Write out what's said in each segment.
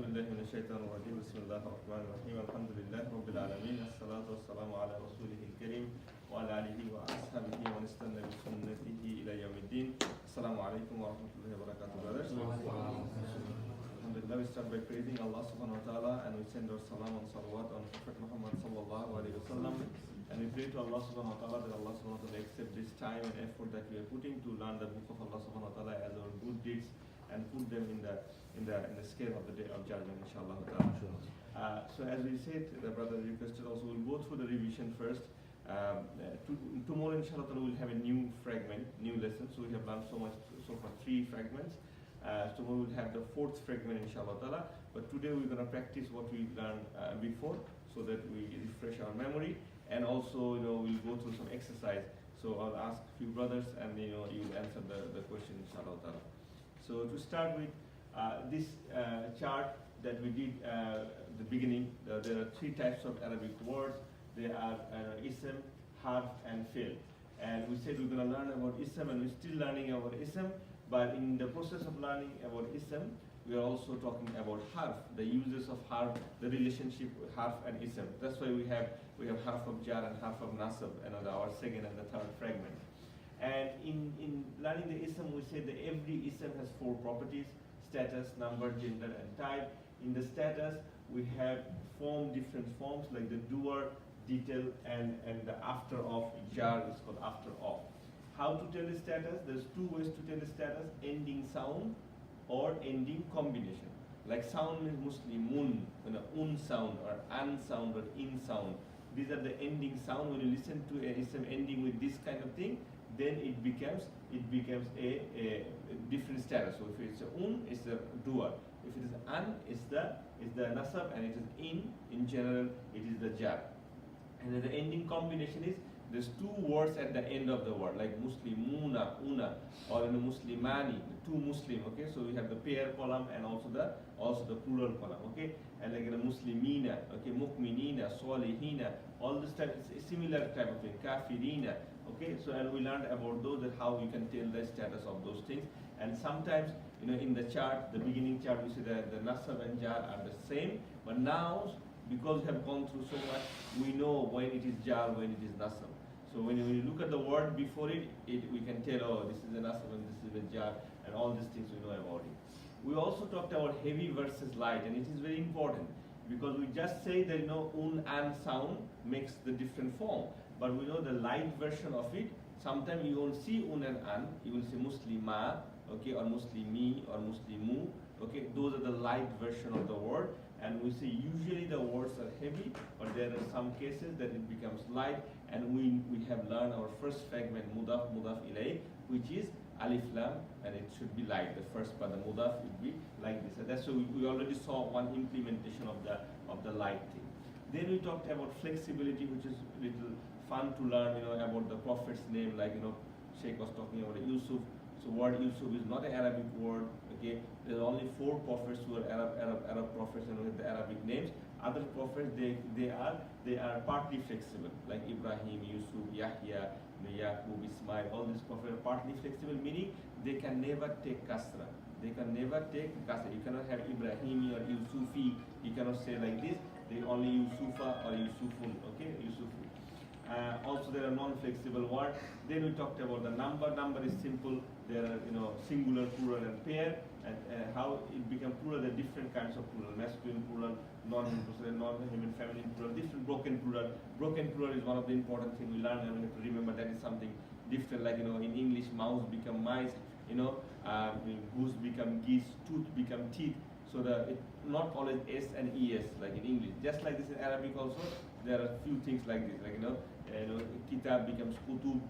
بالله من الشيطان الرجيم بسم الله الرحمن الرحيم الحمد لله رب العالمين الصلاة والسلام على رسوله الكريم وعلى آله وأصحابه ومن استنى بسنته إلى يوم الدين. السلام عليكم ورحمة الله وبركاته, brothers. Alhamdulillah, we start by praising Allah subhanahu wa ta'ala, and we send our salam and salawat on Prophet Muhammad sallallahu alayhi wa sallam, and we pray to Allah subhanahu wa ta'ala that Allah subhanahu wa ta'ala accept this time and effort that we are putting to learn the book of Allah subhanahu wa ta'ala as our good deeds and put them in the scale of the day of judgment, inshallah ta'ala. So as we said, the brother requested also, we'll go through the revision first. Tomorrow inshallah ta'ala we'll have a new fragment, new lesson. So we have learned so much, so far 3 fragments. Tomorrow we'll have the 4th fragment inshallah ta'ala. But today we're going to practice what we learned before, so that we refresh our memory, and also we'll go through some exercise. So I'll ask a few brothers, and you'll answer the question inshallah ta'ala. So to start with this chart that we did at the beginning, there are 3 types of Arabic words. They are ism, harf, and fi'l. And we said we're going to learn about ism, and we're still learning about ism. But in the process of learning about ism, we are also talking about harf, the uses of harf, the relationship with harf and ism. That's why we have harf of jar and harf of nasab, and our second and the third fragment. And in learning the ism, we said that every ism has 4 properties: status, number, gender, and type. In the status, we have different forms like the doer, detail, and the after of. Jar is called after of. How to tell the status? There's 2 ways to tell the status: ending sound or ending combination. Like sound means muslimun, un sound or an sound or in sound. These are the ending sound. When you listen to an ism ending with this kind of thing, then it becomes a different status. So if it's it's the doer. If it is an, it's the nasab, and it is in general, it is the jar. And then the ending combination is there's 2 words at the end of the word, like muslimuna, una, or in muslimani, 2 Muslim. Okay, so we have the pair column and also the plural column. Okay, and like the muslimina, okay, mu'minina, salihina, all this type is similar type of thing. Kafirina. Okay, so and we learned about those, that how you can tell the status of those things. And sometimes in the chart, the beginning chart, we see that the nasab and jar are the same, but now because we have gone through so much, we know when it is jar, when it is nasab. So when you look at the word before it, we can tell, oh, this is a nasab and this is a jar, and all these things we know about it. We also talked about heavy versus light, and it is very important, because we just say that un and sound makes the different form, but we know the light version of it. Sometimes you won't see un and an, you will see muslima, okay, or muslimi or muslimu. Okay, those are the light version of the word, and we say usually the words are heavy, but there are some cases that it becomes light. And we have learned our first fragment, mudaaf, mudaaf ilayh, which is alif lam, and it should be light. The first part, the mudaaf, would be like this. And that's so we already saw one implementation of the light thing. Then we talked about flexibility, which is a little fun to learn, about the Prophet's name. Like Sheikh was talking about Yusuf. So word Yusuf is not an Arabic word. Okay, there's only 4 prophets who are Arab prophets and with the Arabic names. Other prophets, they are partly flexible, like Ibrahim, Yusuf, Yahya, Yaqub, Ismail. All these prophets are partly flexible, meaning they can never take kasra. They can never take kasra. You cannot have Ibrahimi or Yusufi. You cannot say like this. They only Yusufa or Yusufun. Okay, Yusufu. Also, there are non-flexible words. Then we talked about the number. Number is simple. There are singular, plural, and pair. And how it became plural. There are different kinds of plural: masculine plural, non-human feminine plural, different broken plural. Broken plural is one of the important things we learn, and we have to remember that is something different. Like in English, mouse become mice. Goose become geese, tooth become teeth. So not always S and ES like in English. Just like this in Arabic also, there are few things like this. Like kitab becomes kutub.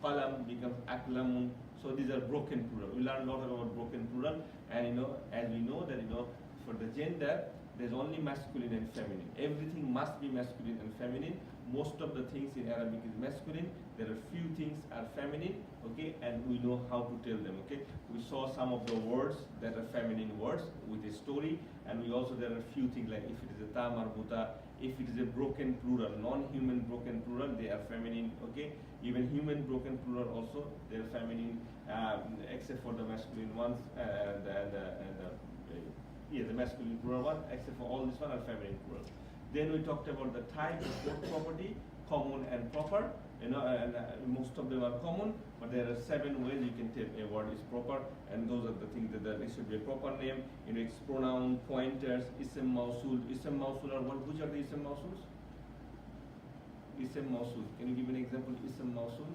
Qalam becomes aklamun. So these are broken plural. We learn a lot about broken plural, and as we know that for the gender, there's only masculine and feminine. Everything must be masculine and feminine. Most of the things in Arabic is masculine. There are few things are feminine, okay, and we know how to tell them, okay. We saw some of the words that are feminine words with a story, and there are few things like if it is a ta marbuta, if it is a broken plural, non-human broken plural, they are feminine, okay. Even human broken plural also, they are feminine, except for the masculine ones and the masculine plural one, except for all this one are feminine plural. Then we talked about the type of both property, common and proper. Most of them are common, but there are 7 ways you can tell a word is proper, and those are the things that it should be a proper name. It's pronoun, pointers, ism mausul. Ism mausul are what? Which are the ism mausuls? Ism mausul. Can you give an example? Ism mausul.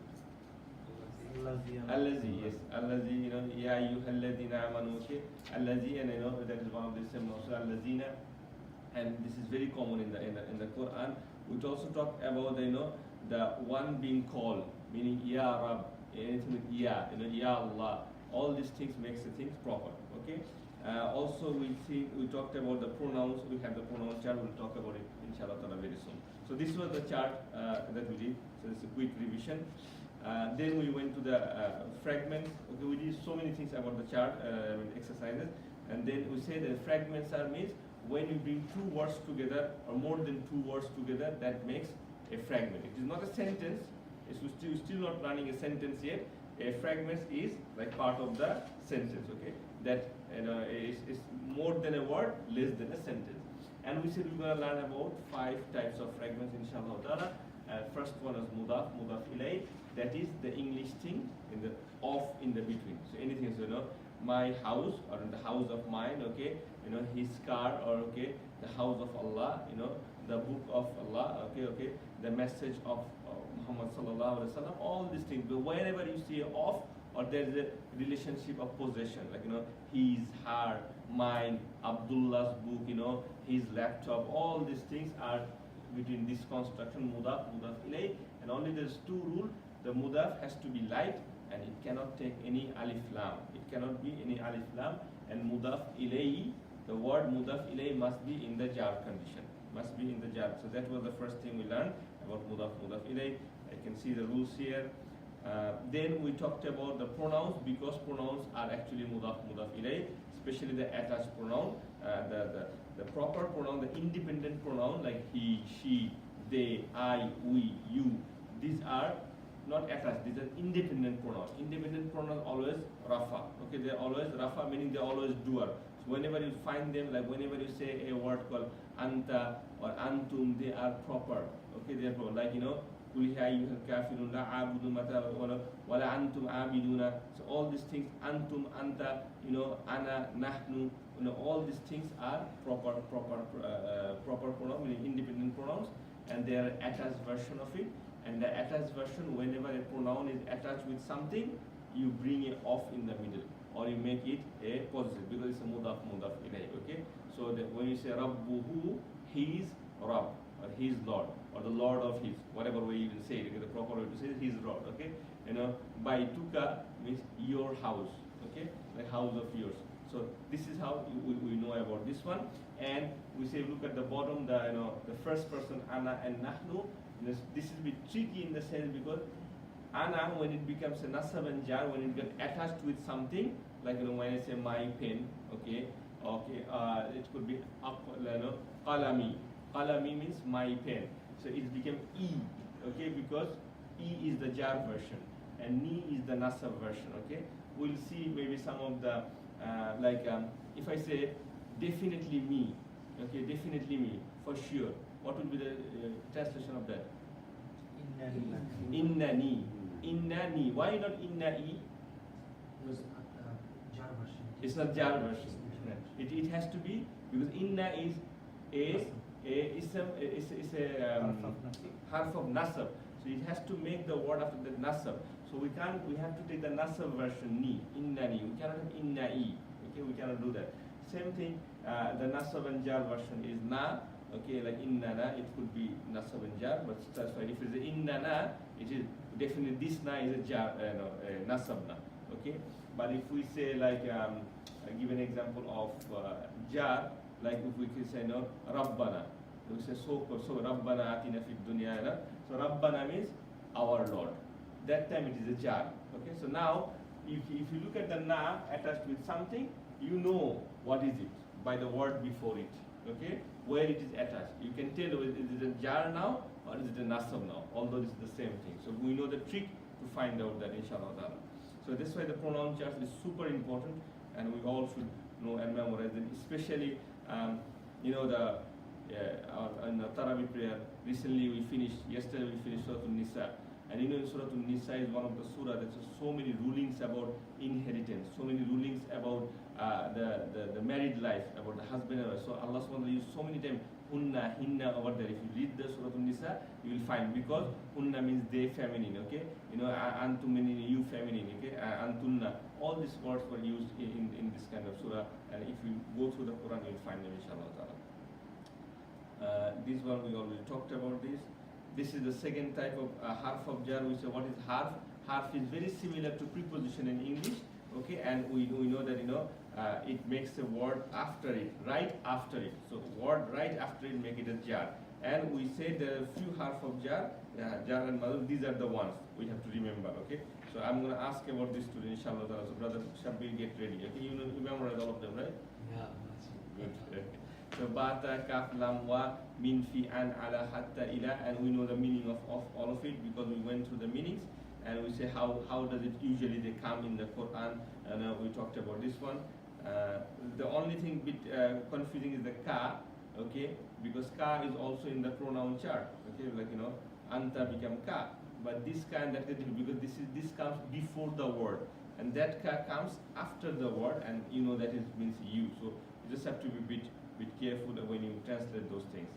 Allazi, yes. Allazi, ya ayyuhalladhina amanu, okay. Allazi, and that is one of the ism mausul. Allazina, and this is very common in the Quran. We also talk about the one being called, meaning Ya Rab, anything with Ya, Ya Allah. All these things makes the things proper. Okay. Also, we talked about the pronouns. We have the pronoun chart. We'll talk about it inshallah very soon. So this was the chart that we did. So it's a quick revision. Then we went to the fragments. Okay, we did so many things about the chart exercises, and then we say that fragments are means when you bring 2 words together or more than 2 words together, that makes a fragment. It is not a sentence. We're still not running a sentence yet. A fragment is like part of the sentence. Okay, that is more than a word, less than a sentence. And we said we're going to learn about 5 types of fragments, inshallah ta'ala. First one is mudaaf, mudaaf ilay. That is the English thing in the in the between. So anything, my house or in the house of mine, okay, his car, or okay, the house of Allah, the book of Allah, okay, the message of Muhammad sallallahu alaihi wasallam. All these things. But whenever you see of, or there is a relationship of possession, like his, her, mine, Abdullah's book, his laptop. All these things are between this construction mudaaf, mudaaf ilay, and only there's 2 rules. The mudaaf has to be light, and it cannot take any alif lam. It cannot be any alif lam. And mudaaf ilay, the word mudaaf ilay must be in the jar condition. Must be in the jar. So that was the first thing we learned about mudaaf, mudaaf ilay. I can see the rules here. Then we talked about the pronouns, because pronouns are actually mudaaf, mudaaf ilay, especially the attached pronoun, the proper pronoun, the independent pronoun like he, she, they, I, we, you. These are not attached. These are independent pronouns. Independent pronouns always rafa. Okay, they're always rafa, meaning they're always doer. So whenever you find them, like whenever you say a word called anta or antum, they are proper. Okay, they are proper. Like قُلْ يَا أَيُّهَا الْكَافِرُونَ لَا أَعْبُدُ مَا تَعْبُدُونَ وَلَا أَنْتُمْ عَابِدُونَ. So all these things, antum, anta, ana, nahnu, all these things are proper pronoun, meaning independent pronouns, and they are attached version of it. And the attached version, whenever a pronoun is attached with something, you bring it off in the middle, or you make it a possessive, because it's a mudaaf, mudaaf ilay. Okay, so that when you say Rabbuhu, his Rabb, or his Lord, or the Lord of his, whatever way you will say it, the proper way to say it, his Lord. Okay, Baituka means your house. Okay, the house of yours. So this is how we know about this one. And we say, look at the bottom, the first person ana and nahnu. This is a bit tricky in the sense because ana, when it becomes a nasab and jar, when it gets attached with something, like when I say my pen, okay, it could be qalami. Qalami means my pen. So it became e, okay, because e is the jar version and ni is the nasab version. Okay, we'll see maybe some of the if I say definitely me, okay, definitely me, for sure. What would be the translation of that? Innani. Innani. Why not innai? Because jar version. It's not jar version. It has to be, because inna is a harf of nasab. So it has to make the word after the nasab. So we have to take the nasab version ni, innani. We cannot have innai. Okay, we cannot do that. Same thing, the nasab and jar version is na. Okay, like innana, it could be nasab and jar, but that's fine. If it's innana, it is definitely this na is a jar, nasab na. Okay, but if we say like, I give an example of jar, like if we can say Rabbana, we say so Rabbana atina fid dunya. So Rabbana means our Lord. That time it is a jar. Okay, so now if you look at the na attached with something, you know what is it by the word before it. Okay, where it is attached. You can tell whether it is a jar now or is it a nasab now, although it's the same thing. So we know the trick to find out that, inshallah ta'ala. So that's why the pronoun chart is super important, and we all should know and memorize them. Especially, you know, in the Tarawih prayer, recently yesterday we finished Surah An-Nisa. And you know, Surah An-Nisa is one of the surah that has so many rulings about inheritance, so many rulings about the married life, about the husband and wife. So Allah subhanahu wa ta'ala used so many times hunna, hinna over there. If you read the Surah An-Nisa, you will find, because hunna means they, feminine, okay? You know, antum meaning you, feminine, okay? Antunna. All these words were used in this kind of surah, and if you go through the Quran, you will find them, inshallah ta'ala. This one we already talked about this. This is the second type of harf of jar. We say what is harf? Harf is very similar to preposition in English, okay? And we know that, you know, it makes a word after it, right after it. So word right after it, make it a jar. And we say there are a few harf of jar, jar and madhur. These are the ones we have to remember, okay? So I'm going to ask about this today, inshallah. So brother Shabbir, get ready, okay? You memorize all of them, right? Yeah. Good. So bata, kaf, lam, wa, min, fi, an, ala, hatta, ila, and we know the meaning of all of it because we went through the meanings, and we say how does it usually they come in the Quran, and we talked about this one. The only thing bit confusing is the ka, okay, because ka is also in the pronoun chart, okay, like, you know, anta become ka, but this ka and that because this comes before the word, and that ka comes after the word, and you know that it means you. So you just have to be bit careful when you translate those things.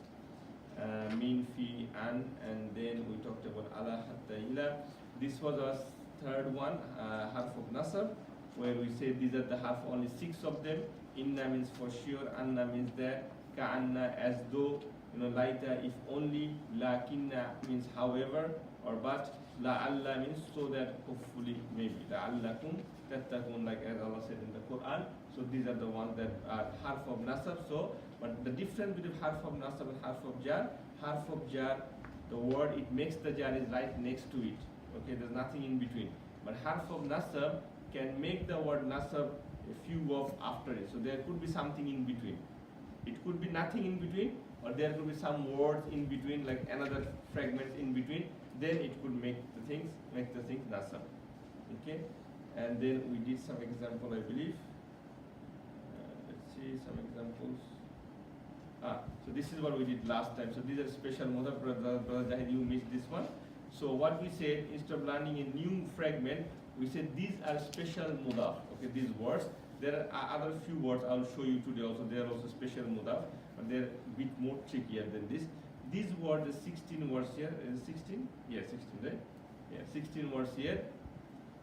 Min, fi, an, and then we talked about ala, hatta, ila. This was our third one, harf of nasab, where we say these are the harf, only 6 of them. Inna means for sure, anna means that, ka'anna as though, you know, laita if only, lakinna means however or but, la'alla means so that hopefully maybe, la'allakum tattaqun, like as Allah said in the Quran. So these are the ones that are harf of nasab. So, but the difference between harf of nasab and harf of jar, the word it makes the jar is right next to it. Okay, there's nothing in between. But harf of nasab can make the word nasab a few words after it. So there could be something in between. It could be nothing in between, or there could be some words in between, like another fragment in between. Then it could make the things nasab. Okay, and then we did some example, I believe. Let's see some examples. So this is what we did last time. So these are special mudaaf. Brother Jahid, you missed this one. So what we said, instead of learning a new fragment, we said these are special mudaaf. Okay, these words. There are other few words I will show you today also. They are also special mudaaf, but they're a bit more trickier than this. These words, the 16 words here, is 16? Yeah, 16, right? Yeah, 16 words here.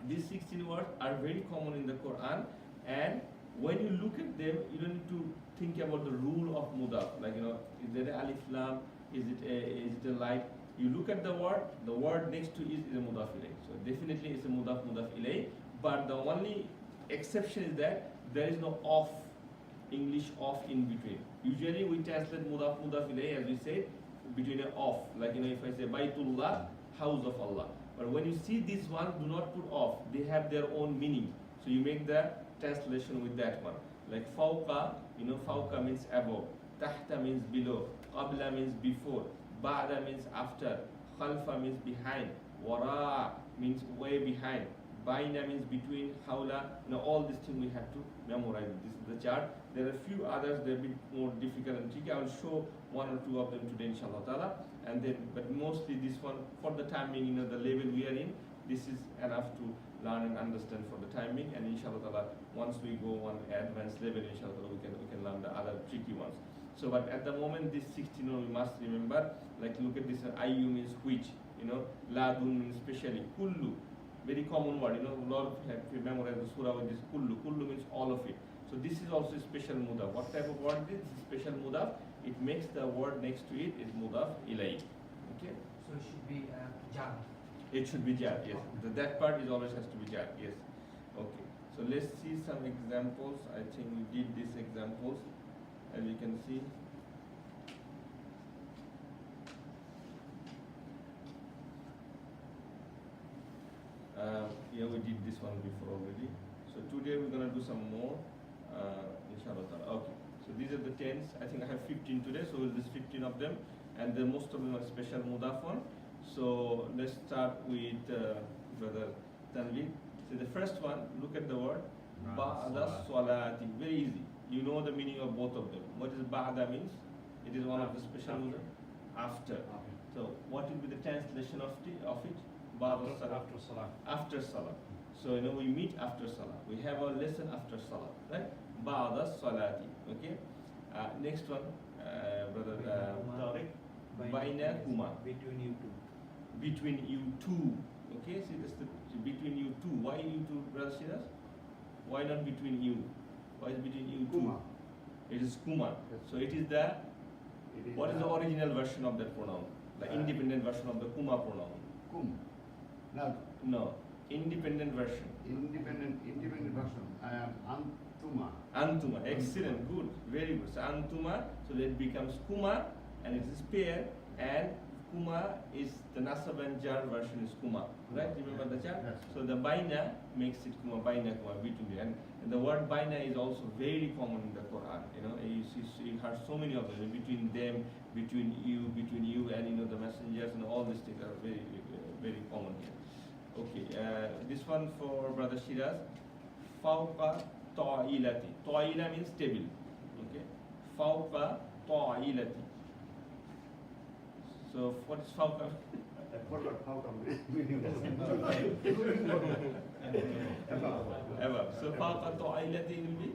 These 16 words are very common in the Quran, and when you look at them, you don't need to think about the rule of mudaaf. Like, you know, is there a alif lam? Is it a light? You look at the word next to it is a mudaaf ilay. So definitely it's a mudaaf ilay. But the only exception is that there is no off, English off in between. Usually we translate mudaaf ilay, as we said, between an off. Like, you know, if I say Baitullah, house of Allah. But when you see this one, do not put off. They have their own meaning. So you make the translation with that one. Like fawqa, you know, fawqa means above, tahta means below, qabla means before, ba'da means after, khalfa means behind, wara means way behind, baina means between, hawla. You know, all these things we have to memorize. This is the chart. There are a few others, they're a bit more difficult and tricky. I will show 1 or 2 of them today, inshallah ta'ala. And then, but mostly this one, for the time being, you know, the level we are in, this is enough to learn and understand for the time being. And inshallah ta'ala, once we go on advanced level, inshallah ta'ala, we can learn the other tricky ones. So, but at the moment, this 16 we must remember. Like, look at this, ayu means which, you know, ladun means specially, kullu, very common word, you know, a lot of have to memorize the surah with this kullu. Kullu means all of it. So this is also special mudaaf. What type of word is this? Special mudaaf. It makes the word next to it is mudaaf ilay. Okay. So it should be jar. It should be jar. Yes. That part is always has to be jar. Yes. Okay. So let's see some examples. I think we did these examples, as you can see. Yeah, we did this one before already. So today we're gonna do some more. Inshallah. Okay. So these are the 10s. I think I have 15 today, so we'll do 15 of them, and then most of them are special mudaaf one. So let's start with Brother Tanvi. So the first one, look at the word ba'da salati. Very easy. You know the meaning of both of them. What is ba'da means? It is one of the special mudaaf. After. So what will be the translation of it? Ba'da salah. After salah. After salah. So we meet after salah. We have a lesson after salah, right? Ba'da salati. Okay. Next one, brother Tariq. Baina kuma. Between you two. Between you two. Okay. See this between you two. Why you two, brother Shiraz? Why not between you? Why is between you two? Kuma. It is kuma. Yes. So it is the. What is the original version of that pronoun? The independent version of the kuma pronoun. Kum. Now, No, independent version. independent version. Antuma. Antuma, excellent, good, very good. So antuma, so that becomes kuma, and it is pair, and kuma is the nasab and jar version is kuma, right? Remember the jar? Yes. So the baina makes it kuma, baina kuma, between the, and the word baina is also very common in the Quran. You have so many of them, between them, between you, and the messengers, and all these things are very, very common here. Okay, this one for brother Shiraz. Fawqa ta'ilati. Ta'ila means table. Okay. Fawqa ta'ilati. So what is fawqa? I forgot how to meaning. Above. So fawqa ta'ilati will be.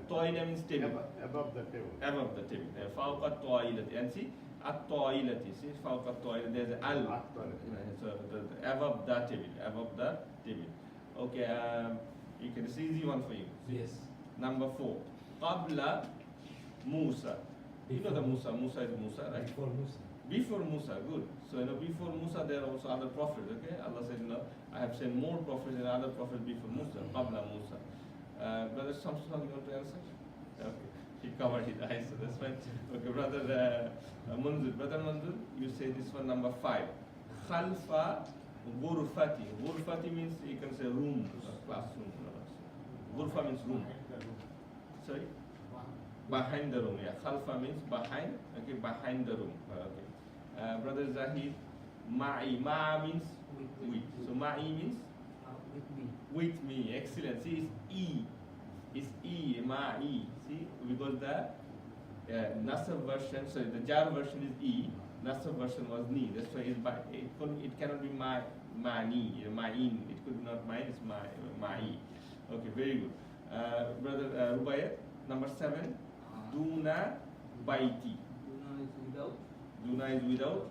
Ta'ila means table. Above the table. Above the table. Fawqa ta'ilati. And see, at-ta'ilati. See, fawqa ta'ilati. There's an al. So the above the table. Above the table. Okay, you can see easy one for you. Yes. Number 4. Qabla Musa. You know the Musa. Musa is Musa, right? Before Musa. Before Musa, good. So before Musa there are also other prophets. Okay, Allah said, I have sent more prophets and other prophets before Musa. Qabla Musa. Brother Samson, you want to answer? Okay, he covered his eyes, so that's fine. Okay, brother Manzur. Brother Manzur, you say this one number 5. Khalfa Ghurfati. Ghurfati means you can say room, classroom. Ghurfa means room. Sorry? Behind the room, yeah. Khalfa means behind, okay, behind the room. Okay. Brother Zahid, Ma'i. Ma means with. So Ma'i means? With me. With me, excellent. See, it's E. It's E, Ma'i. See, because the Nasab version, sorry, the Jar version is E. Nasab version was Ni. That's why it cannot be Ma'ni, Ma'in. It could not mine, it's Ma'i. Okay, very good. Brother Rubayat, number 7. Duna Baiti. Duna is without. Duna is without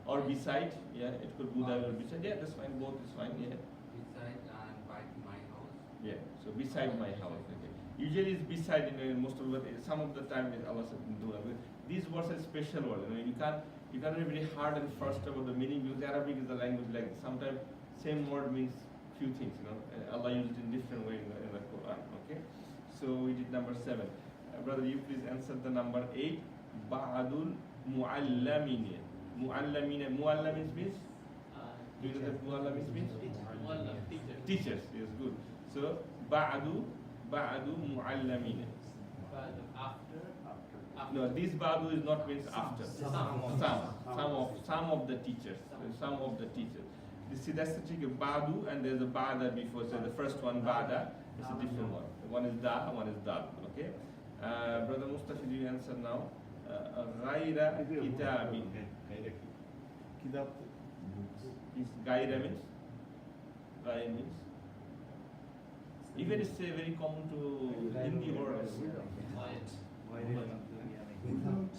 or beside. Yeah, it could Buddha or beside. Yeah, that's fine. Both is fine. Yeah. Beside and by my house. Yeah. So beside my house. Okay. Usually it's beside. Most of the some of the time Allah said Duna. These words are special words. You can't be very hard and first about the meaning because Arabic is a language like sometimes same word means few things. Allah used it in different way in the Quran. Okay. So we did number 7. Brother, you please answer the number 8. Ba'adul mu'allamine. Mu'allamine. Mu'allamine means? Do you know what mu'allamine means? Teachers. Yes, good. So, ba'adu mu'allamine. After. No, this ba'adu is not means after. Some of the teachers. Some of the teachers. You see, that's the trick of ba'adu, and there's a ba'da before. So the first one, ba'da, is a different one. One is da, one is dal. Okay? Brother Mustafa, do you answer now? Ghaira kitabin. Kitab. Is Gaira means? Gaira means? Even it's very common to Hindi words.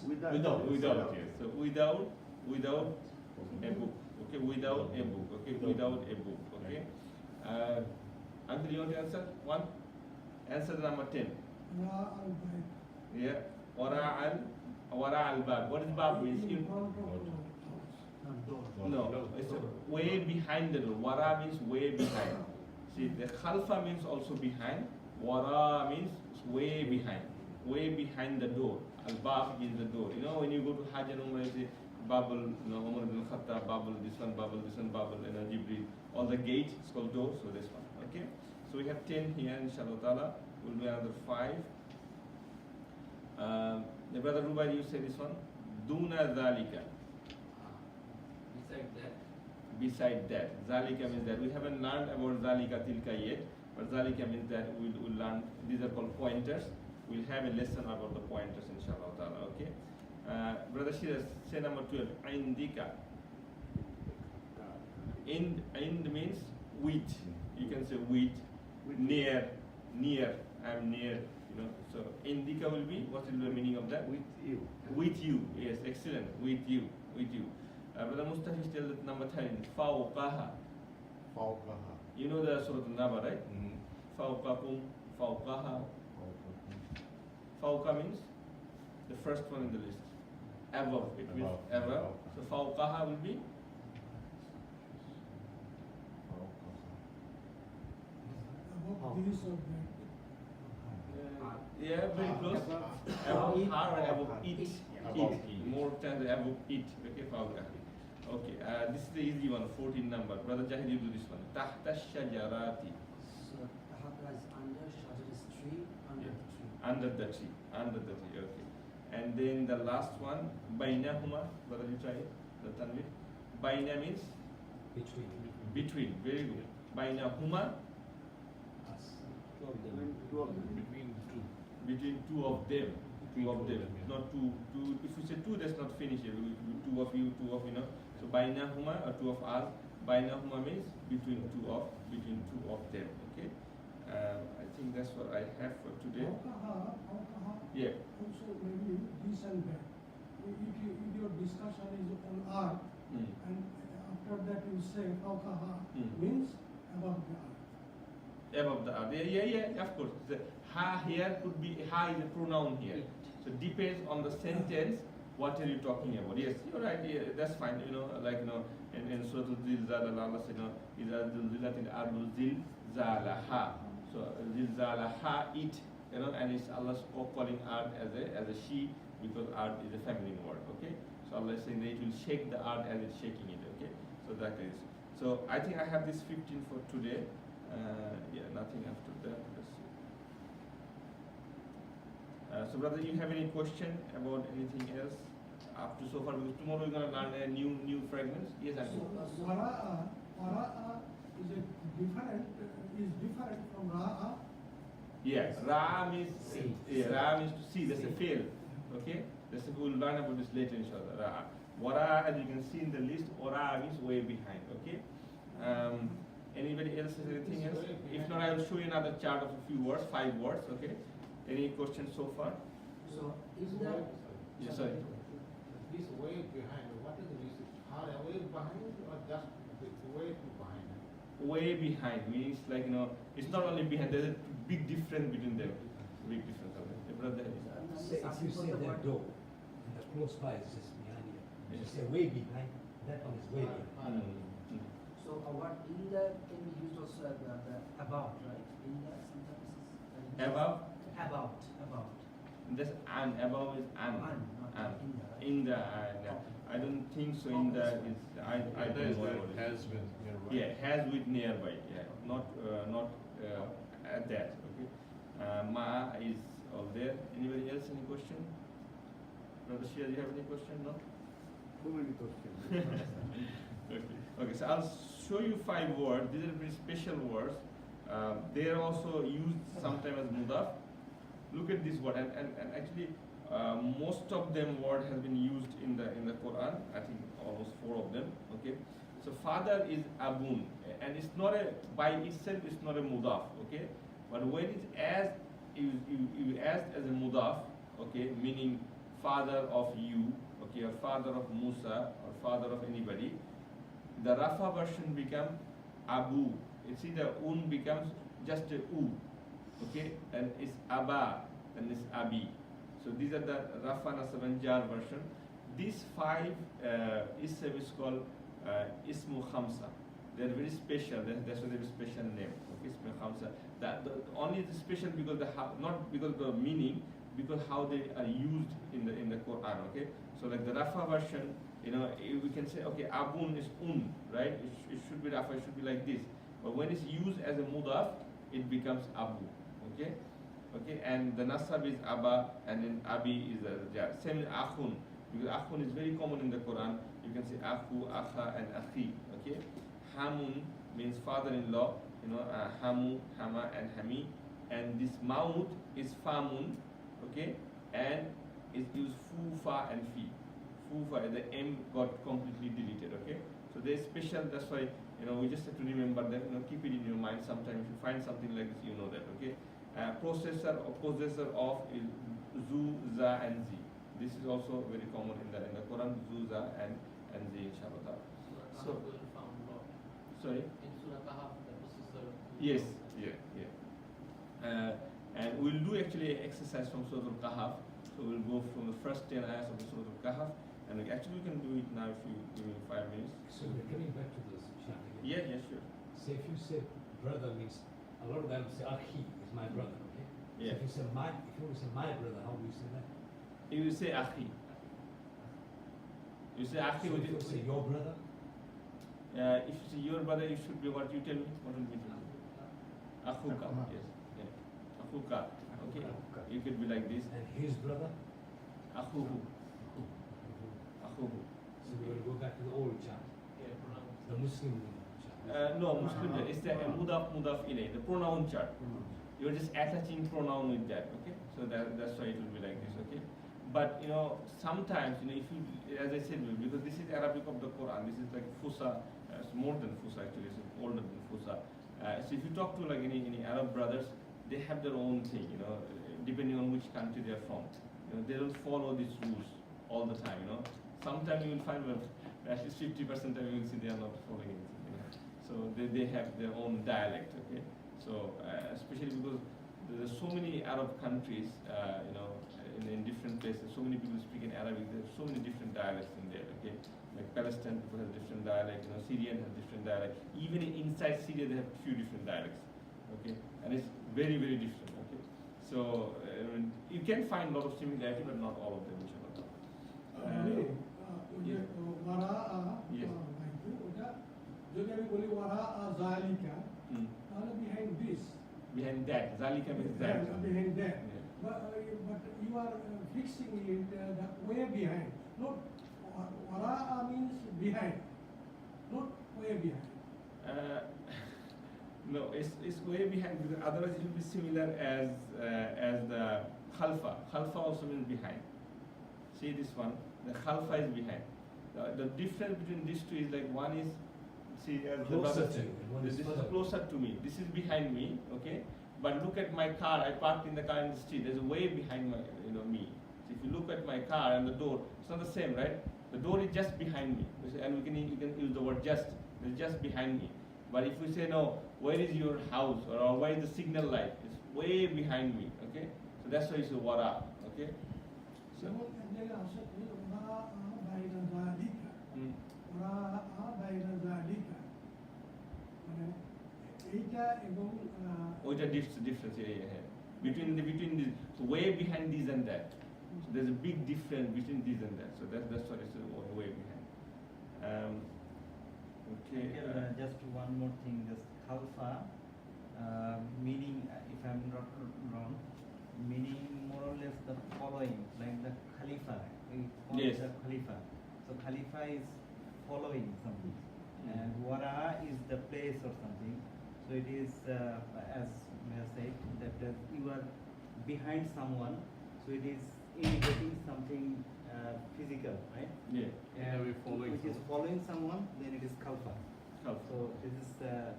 Without, yes. So without a book. Okay, without a book. Okay, without a book. Okay. Uncle, you want to answer? 1? Answer number 10. Yeah. Wara al bab. What is bab means? No, it's way behind the door. Wara means way behind. See, the khalfa means also behind. Wara means way behind. Way behind the door. Al bab is the door. When you go to Hajj and Umrah, you say Babel, Umar ibn Khattab, Babel, this one, Babel, Jibril. All the gates, it's called door, so this one. Okay? So we have 10 here, inshallah ta'ala. Will be another 5. The brother Rubai, you say this one. Duna Zalika. Beside that. Beside that. Zalika means that. We haven't learned about Zalika Tilka yet. But zalika means that we'll learn, these are called pointers. We'll have a lesson about the pointers inshallah ta'ala, okay? Brother Shiraz, say number 12, indika. Ind means with. You can say with, near, I'm near, you know. So indika will be, what is the meaning of that? With you. With you, yes, excellent. With you. Brother Mustafis tells that number 10, fawqaha. Fawqaha. You know the Surah An-Naba, right? Fawqakum, fawqaha. Fawqa means the first one in the list. Above, it means above. So fawqaha will be This or that. yeah, very close. Above her and above it. Above It. it. More times above it. Okay, fawqa. Okay, this is the easy one, 14 number. Brother Jahid, you do this one. Tahta shajarati. So tahta is under, shajar is tree, under Yeah. the tree. Under the tree. Okay. And then the last one, bainahuma. Brother, you try it. The tanwir. Baina means between. Very good. Bainahuma, between two of them. Not two. If you say two, that's not finished. Two of you, know. So bainahuma or two of us. Bainahuma means between two of them. Okay. I think that's what I have for today. Fawqaha Yeah. also maybe this and that. If your discussion is on earth, Mm. and after that you say fawqaha Mm. means above the earth. Above the earth. Yeah, of course. The ha here could be, ha is a pronoun here. So depends on the sentence, what are you talking about? Yes, you're right, yeah, that's fine, you know, like, you know, in Surah Al-Zilzal, Allah said, you know, إِذَا زُلْزِلَتِ الْأَرْضُ زِلْزَالَهَا. So zilzalaha, it, you know, and it's Allah's calling earth as a she, because earth is a feminine word, okay? So Allah is saying that it will shake the earth as it's shaking it, okay? So that is. So I think I have this 15 for today. Yeah, nothing after that. Let's see. So brother, you have any question about anything else up to so far? Because tomorrow we're gonna learn a new fragments. Yes, I So do. wara'a is different from ra'a. Yes, Ra means See. yeah, Ra means to see. That's a See. fail. Okay, we'll learn about this later, inshallah. Ra. Wara, as you can see in the list, Ora means way behind. Okay. Anybody else has anything else? If not, I will show you another chart of a few words, 5 words. Okay. Any questions so far? So is that Yes, sorry. This way behind, what is this? Far away behind or just way behind? Way behind means like, you know, it's not only behind. There's a big difference between them. Big difference. Okay. Brother. Say, if you say that door, and the close by is just behind you. If you say way behind, that one is way behind. so what in that can be used also as the about, right? In that sometimes is Above. about. This an, above is an. Not An. in the, right? In the, I don't think so. In the is I don't know what it is. Has been nearby. Yeah, has with nearby. Yeah, not at that. Okay. Ma is all there. Anybody else? Any question? Brother Shia, do you have any question? No. Too many questions. Okay. So I'll show you 5 words. These are very special words. They are also used sometimes as mudaf. Look at this word, and actually most of them word has been used in the Quran. I think almost 4 of them. Okay. So father is abun, and it's not a by itself. It's not a mudaf. Okay. But when it's as you as a mudaf, okay, meaning father of you, okay, or father of Musa, or father of anybody, the Rafa version become Abu. You see the un becomes just a u, okay, and it's Aba, and it's Abi. So these are the Rafa Nasab and Jar version. These 5 ism is called Ismu Khamsa. They're very special. That's why they're a special name. Okay, Ismu Khamsa. Only it's special because not because of the meaning, because how they are used in the Quran. Okay, so like the Rafa version, you know, we can say okay, Abun is right? It should be Rafa. It should be like this. But when it's used as a mudaf, it becomes Abu. Okay, and the Nasab is Aba, and then Abi is a Jar. Same with Akhun, because Akhun is very common in the Quran. You can say Akhu, Akha, and Akhi. Okay, Hamun means father-in-law. hamu, hama, and hami, and this maut is famun, okay, and it's used fu, fa, and fi. Fu, fa, the m got completely deleted, okay. So there's special. That's why we just have to remember that. Keep it in your mind. Sometimes if you find something like this, you know that, okay. Processor or possessor of is zu, za, and zi. This is also very common in the Quran. Zu, za, and zi, inshallah. So, sorry. In Surah Kahf, the possessor. Yes, yeah. And we'll do actually an exercise from Surah Al-Kahf. So we'll go from the first 10 ayahs of the Surah Al-Kahf, and we can do it now if you give me 5 minutes. So we're coming back to this, Shah, again. Yeah, sure. So if you say brother means, a lot of them say akhi is my brother, okay? Yeah. So if you say my brother, how do you say that? You will say akhi. You say akhi. So if you say your brother, if you say your brother, it should be what you tell me. What will be it? Akhuka. Yes. Yeah. Akhuka. Okay. You could be like this. and his brother, Akhuhu. Akhuhu. so we will go back to the old chant, Yeah, pronounce. the Muslim chant. No, Muslim. It's the mudaf ilay, the pronoun chart. You're just attaching pronoun with that. Okay. So that's why it will be like this. Okay. But sometimes if you, as I said, because this is Arabic of the Quran, this is like Fusa, it's more than Fusa actually, it's older than Fusa. So if you talk to like any Arab brothers, they have their own thing, depending on which country they are from. They don't follow these rules all the time. Sometimes you will find at least 50% time you will see they are not following anything. So they have their own dialect. Okay. So especially because there are so many Arab countries, in different places, so many people speak in Arabic. There are so many different dialects in there. Okay, like Palestine people have different dialect. Syrian has different dialect. Even inside Syria, they have few different dialects. Okay, and it's very very different. Okay, so you can find a lot of similarity, but not all of them. Yes. যদি আমি বলি ওয়ারা জালিকা তাহলে behind this, Behind that, zalika means that. behind that. Yeah. But you are fixing it the way behind. Not wara means behind, not way behind. No, it's way behind because otherwise it will be similar as the khalfa. Khalfa also means behind. See this one, the khalfa is behind. The difference between these two is like one is, see, as the Closer brother to said, you, and one this is is further. closer to me. This is behind me, okay. But look at my car. I parked in the car in the street. There's a way behind my, me. So if you look at my car and the door, it's not the same, right? The door is just behind me, and you can use the word just. It's just behind me. But if we say no, where is your house or where is the signal light? It's way behind me, okay. So that's why it's a wara, okay. So. যেমন এক জায়গায় আসে ওরা বাইরা জালিকা, ওরা বাইরা জালিকা, মানে এইটা এবং ওইটা difference here. Between the so way behind this and that. So there's a big difference between this and that. So that's what it's way behind. Okay. Just one more thing, this khalfa, meaning, if I'm not wrong, meaning more or less the following, like the khalifa. We call Yes. it the khalifa. So khalifa is following something, and wara is the place or something. So it is, as Maya said, that you are behind someone. So it is indicating something physical, right? Yeah. And we following which is following someone, then it is khalfa. Khalfa. So this is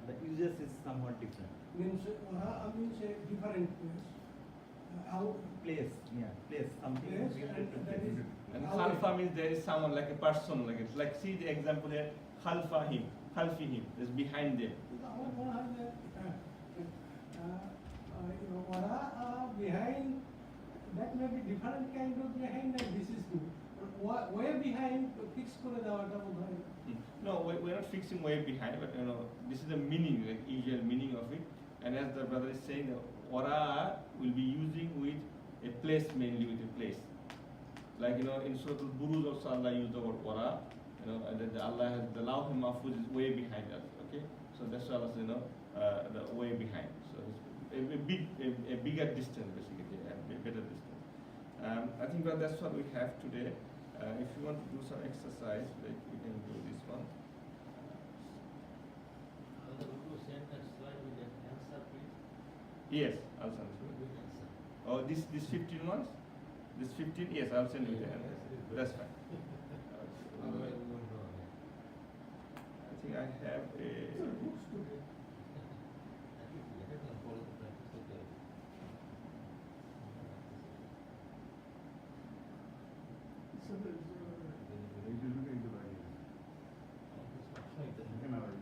the usage is somewhat different. means ওরা means a different place. Out Place, yeah, place, something place, related to and that place. is And khalfa means there is someone like a person, like see the example here, khalfa him, khalfi him, is behind them. আমার মনে হয় যে ওরা behind, that may be different kind of behind and this is good. Way behind fix করে দেওয়াটা বোধ হয় No, we're not fixing way behind, but this is the meaning, like usual meaning of it. And as the brother is saying, wara will be using with a place, mainly with a place. Like in Surah Al-Buruj also Allah used the word wara. And then Allah has the Lawh Mahfuz is way behind us. Okay, so that's why Allah says the way behind. So it's a bigger distance basically, a better distance. I think that's what we have today. If you want to do some exercise, like we can do this one. The Guru sent that slide with the Yes, I'll send it. We can send. Oh, this 15 ones? This 15? Yes, I'll send you the Yes, it is good. That's fine. Otherwise we won't know. I think I have a. At least let us follow the practice of the. So there's, it will be into value. You can have it.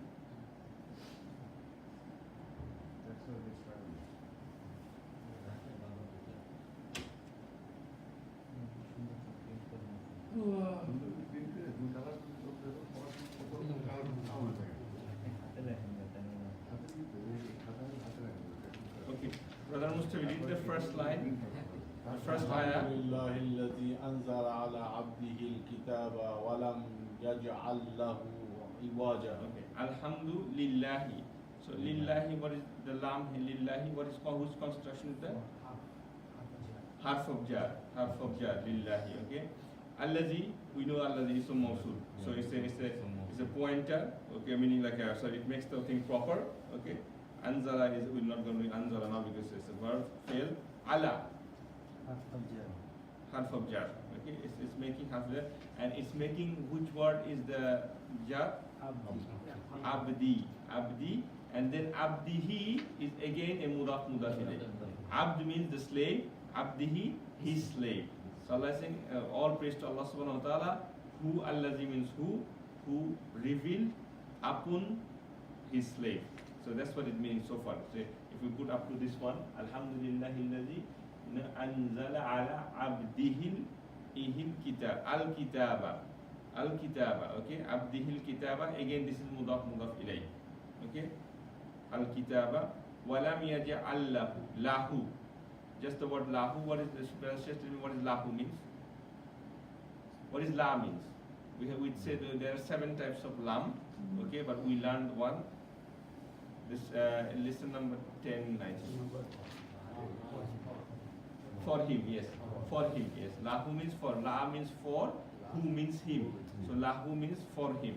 That's how they started. Okay, Brother Mustafa, read the first line. The first ayah. الحمد لله الذي أنزل على عبده الكتاب ولم يجعل له عوجا. Okay, Alhamdulillahi. So, Lillahi, what is the lam here? Lillahi, what is called, whose construction is that? Harf of jar. Harf of jar, Lillahi, okay? Allazi, we know Allazi is a mawsul. So, it's a pointer, okay, meaning like a, so it makes the thing proper, okay? Anzala is, we're not going to be Anzala now because it's a verb, fail. Ala, harf of jar, okay? It's making harf jar, and it's making, which word is the jar? Abdi, Abdi, and then Abdihi is again a mudaf mudaf ilayh. Abd means the slave, Abdihi, his slave. So Allah is saying, all praise to Allah subhanahu wa ta'ala, who Allazi means who revealed upon his slave. So that's what it means so far. So if we put up to this one, Alhamdulillahi allazi anzala ala abdihil ihil kitab, al-kitaba. Al-kitaba, okay? Abdihil kitaba, again this is mudaf mudaf ilayh. Okay? Al-kitaba, walam yaj'al lahu, lahu. Just the word lahu, what is this? Just tell me what is lahu means? What is la means? We said there are 7 types of lam, okay? But we learned one. This lesson number 10, 19. For him, yes. For him, yes. Lahu means for, la means for, who means him. So lahu means for him.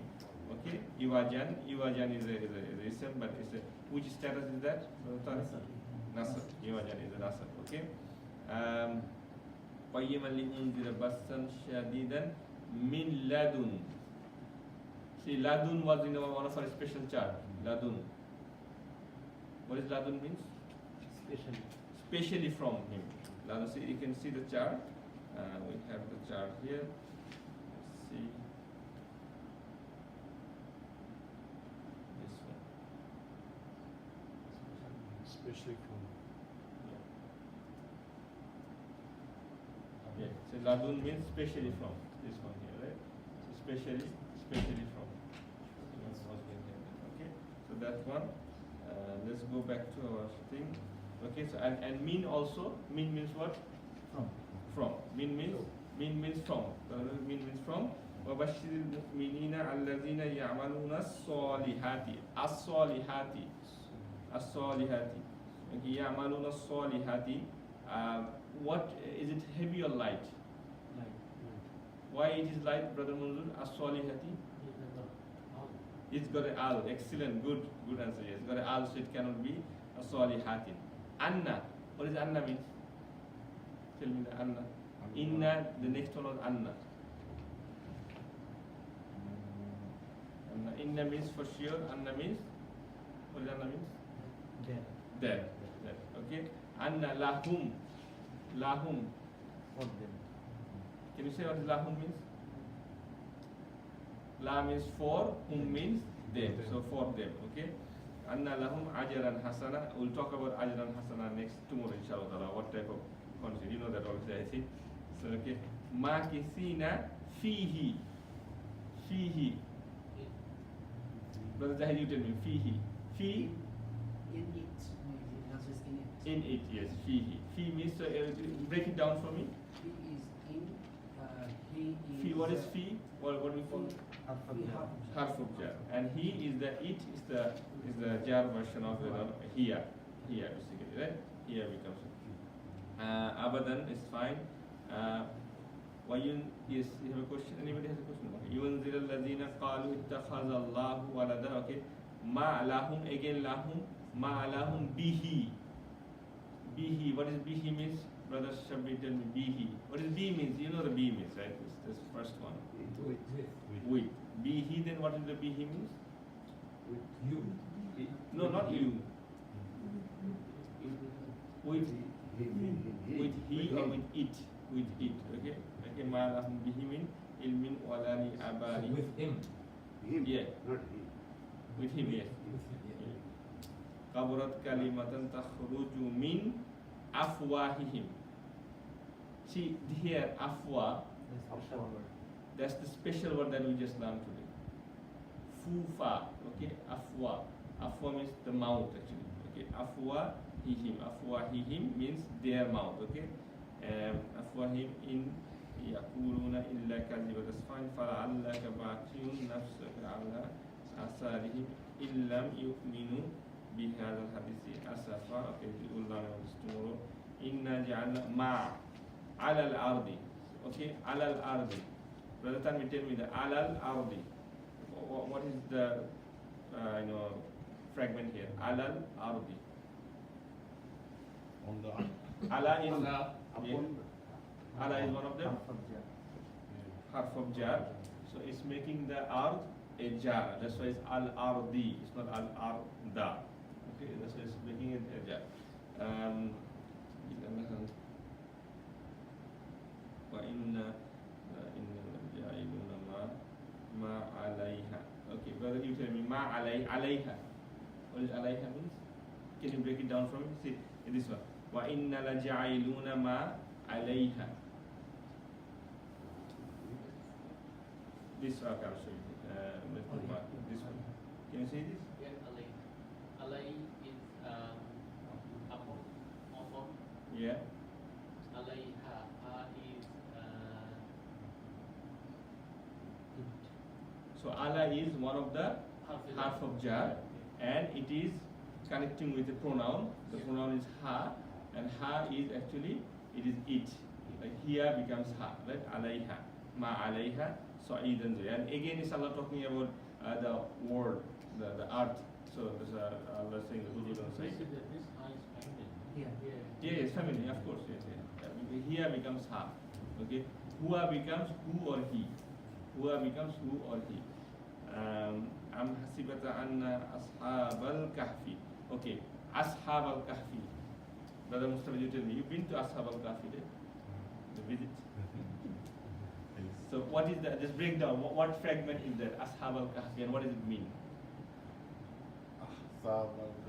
Okay? Iwajan is a ism, but it's a, which status is that? Nasr. Iwajan is a nasr. Okay? Qayyiman li unzira bassan shadidan min ladun. See, ladun was in one of our special chart. Ladun. What is ladun means? Specially from him. Ladun, see, you can see the chart. We have the chart here. Let's see. This one. Especially from. Yeah. So ladun means specially from. This one here, right? So specially from. Okay. So that one. Let's go back to our thing. Okay. So and min also. Min means what? From. Min means from. Min means from. وَبَشِّرِ الْمُؤْمِنِينَ الَّذِينَ يَعْمَلُونَ الصَّالِحَاتِ الصَّالِحَاتِ. Okay, يَعْمَلُونَ الصَّالِحَاتِ. What is it, heavy or light? Why it is light, Brother Munzur? As-salihati. It's got an al. Excellent, good answer. Yes, it's got an al, so it cannot be as-salihati. Anna. What does Anna mean? Tell me the Anna. Inna. The next one was Anna. Inna means for sure. Anna means, what does Anna means? There. Okay. Anna lahum. For them. Can you say what lahum means? La means for, hum means them. So for them. Okay. Anna lahum ajran hasana. We'll talk about ajran hasana tomorrow inshallah. What type of concept? You know that already, I think. So okay. Makithina fihi. Brother Zahid, you tell me. Fi. In it. Maybe the answer is in it. In it, yes. Fihi. Fi means, break it down for me. He is in. He is. Fi, what is fi? What do we call? Harf of jar. And he is the, it is the jar version of the here basically, right? Here becomes abadan is fine. Yes, you have a question? Anybody has a question? Okay. Yunzir alladhina qalu ittakhadha Allahu walada. Okay. Ma lahum, again lahum. Ma lahum bihi. Bihi. What is bihi means? Brother Shabbi, tell me bihi. What is bi means? You know the bi means, right? This first one. With. Bihi, then what is the bihi means? You. No, not you. With he or with it. With it. Okay? Okay, ma'alahum bihi min ilmin walani abari. With him. Yeah. Not he. With him, yes. With him, yeah. Kaburat kalimatan takhruju min afwahihim. See here, afwa, that's the special word that we just learned today. Fufa, okay, afwa. Afwa means the mouth actually. Okay, afwahihim means their mouth, okay. Afwahim in yaquluna illa kadhiba. That's fine. Fala'allaka baqiyun nafsaka ala asarihim illam yu'minu bihadha al-hadithi asafa. Okay, we will learn about this tomorrow. Inna ja'alna ma' ala al-ardi. Okay, ala al-ardi. Brother Tanvi, tell me the ala al-ardi. What is the fragment here? Ala al-ardi. On the Ala is Upon ala is one of them. Harf of jar. So it's making the ard a jar. That's why it's al-ardi. It's not al-arda. Okay, that's why it's making it a jar. Ma alayha. Okay, brother, you tell me ma alayha. What is alayha means? Can you break it down for me? See, in this one. Wa inna la ja'iluna ma alayha. This one, I'll show you. This one. Can you see this? Yeah, alay. Alay is upon. Yeah. Alayha. Is So ala is one of the half of jar, and it is connecting with the pronoun. The pronoun is ha, and ha is actually it is it. Like here becomes ha, right? Alayha, ma alayha, sa'idan. And again, is Allah talking about the world, the earth. So there's Allah saying the Hudud on side. Yeah. Yeah, it's feminine, of course. Yes, yeah. Here becomes ha. Okay, huwa becomes who or he. Huwa becomes who or he. Am hasibata anna ashabal kahfi. Okay, ashabal kahfi. Brother Mustafa, you tell me, you've been to ashabal kahfi, right? The visit. So what is that? Just break down. What fragment is that? Ashabal kahfi, and what does it mean?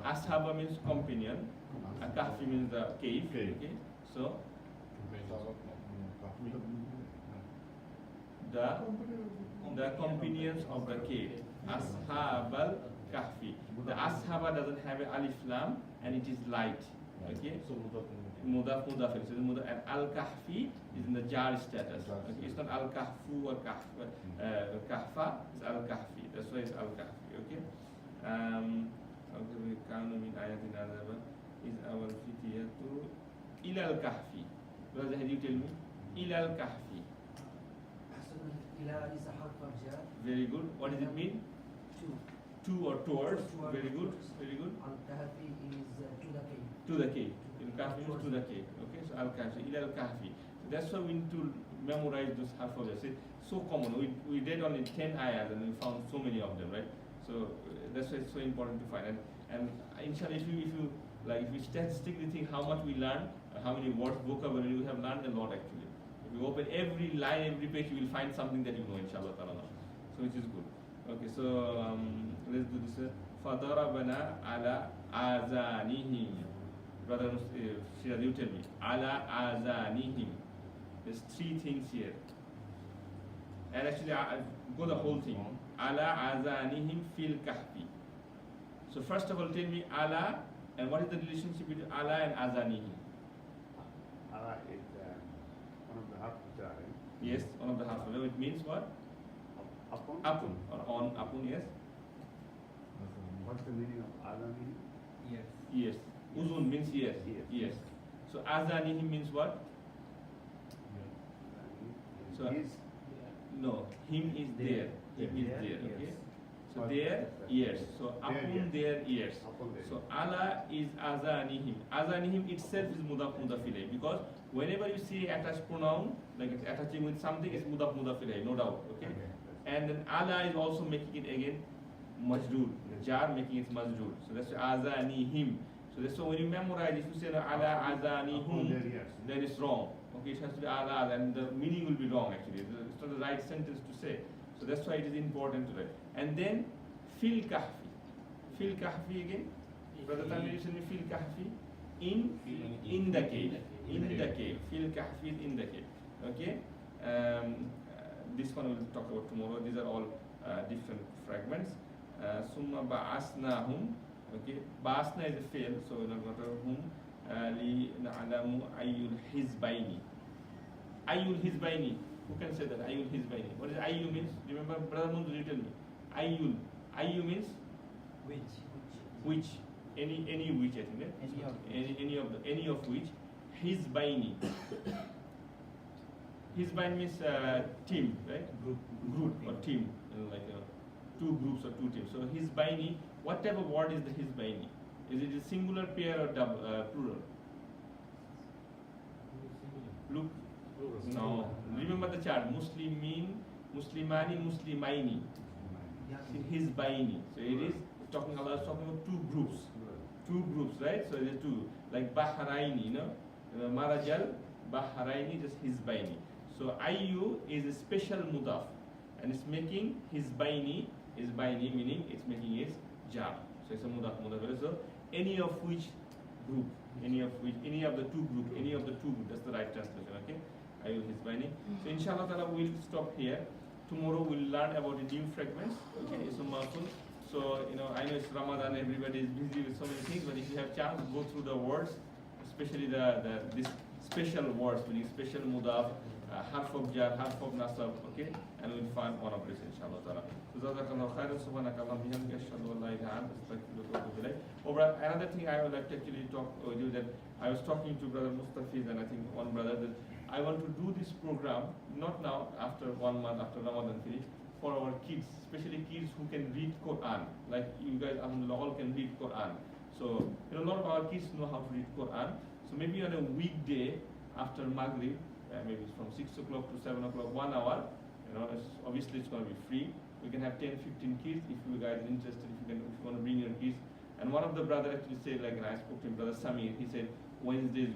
Ashaba means companion. Kahfi means the cave. Cave. Okay, so the companions of the cave. Ashabal kahfi. The ashaba doesn't have a alif lam, and it is light. Okay, So Mudaaf. So and al-kahfi is in the jar status. Okay, it's not al-kahfu or kahfa. Kahfa is al-kahfi. That's why it's al-kahfi. Okay. Is our fitiyatu ila al-kahfi. Brother, can you tell me? Ila al-kahfi. Ila is a half of jar. Very good. What does it mean? To or towards. Very good. Very good. Al-Kahfi is to the cave. To the cave. Al-kahfi means to the cave. Okay, so al-kahfi, ila al-kahfi. So that's why we need to memorize those alphabets. It's so common. We did only 10 ayahs and we found so many of them, right? So that's why it's so important to find. And inshallah, if you statistically think how much we learn, how many words, vocabulary we have learned, a lot actually. If you open every line, every page, you will find something that you know, inshallah ta'ala. So which is good. Okay, so let's do this. Fadarabana ala azanihim. Brother Shirad, you tell me. Ala azanihim. There's 3 things here. And actually, I go the whole thing. Ala azanihim fil kahfi. So first of all, tell me ala, and what is the relationship between ala and azanihim? Allah is one of the half of jar. Yes, one of the half of it. It means what? Upon. Apun or on apun, yes. What's the meaning of Adami? Yes. Yes. Uzun means yes. Yes. Yes. So azanihim means what? So Is no, him is there. Him is There, there. Okay. yes. So So their ears. So upon their ears. Upon their So ala is azanihim. Azanihim itself is mudaf mudaf ilayh, because whenever you see attached pronoun, like it's attaching with something, it's mudaf mudaf ilayh, no doubt. Okay. And then ala is also making it again majroor. Jar making it majroor. So that's azanihim. So that's why when you memorize, if you say ala azanihum, then it's wrong. Okay, it has to be ala, and the meaning will be wrong actually. It's not the right sentence to say. So that's why it is important to write. And then fil kahfi. Fil kahfi again. Brother Tanvir, you said me fil kahfi. In the cave. In the cave. Fil kahfi is in the cave. Okay. This one we'll talk about tomorrow. These are all different fragments. Summa ba'asnahum. Okay. Ba'asna is a fail, so we're not going to hum. Li na'alamu ayyul hizbaini. Ayyul hizbaini. Who can say that? Ayyul hizbaini. What does ayyu means? Remember, Brother Mundu, you tell me. Ayyul. Ayyu means? Which. Any which, I think. Any of which. Hizbaini. Hizbaini means team, right? Group or team. Like two groups or two teams. So hizbaini. What type of word is the hizbaini? Is it a singular, pair, or double, plural? Look. No. Remember the chart. Muslimin, Muslimani, Muslimaini. Hizbaini. So it is talking Allah is talking about two groups. Two groups, right? So it is two. Like Bahraini, you know? Marajal, Bahraini, just Hizbaini. So Ayyu is a special mudaaf. And it's making Hizbaini, Hizbaini meaning it's making his jar. So it's a mudaaf. So any of which group, any of the two group, that's the right translation, okay? Ayyu Hizbaini. So inshallah ta'ala we'll stop here. Tomorrow we'll learn about the new fragments, okay? So, I know it's Ramadan, everybody is busy with so many things, but if you have chance, go through the words, especially this special words, meaning special mudaaf, harf of jar, harf of nasab, okay? And we'll find one of this, inshallah ta'ala. So, jazakallahu khairan, subhanakallah, bihamdika, ashhadu an la ilaha illa anta, astaghfiruka wa atubu ilayk. Another thing I would like to actually talk with you, that I was talking to Brother Mustafiz and I think one brother, that I want to do this program, not now, after 1 month, after Ramadan finish, for our kids, especially kids who can read Quran. Like you guys, alhamdulillah, all can read Quran. So, a lot of our kids know how to read Quran. So maybe on a weekday after Maghrib, maybe from 6 o'clock to 7 o'clock, 1 hour, obviously it's going to be free. We can have 10, 15 kids if you guys are interested, if you want to bring your kids. And one of the brothers actually said, like, and I spoke to him, Brother Samir, he said, Wednesdays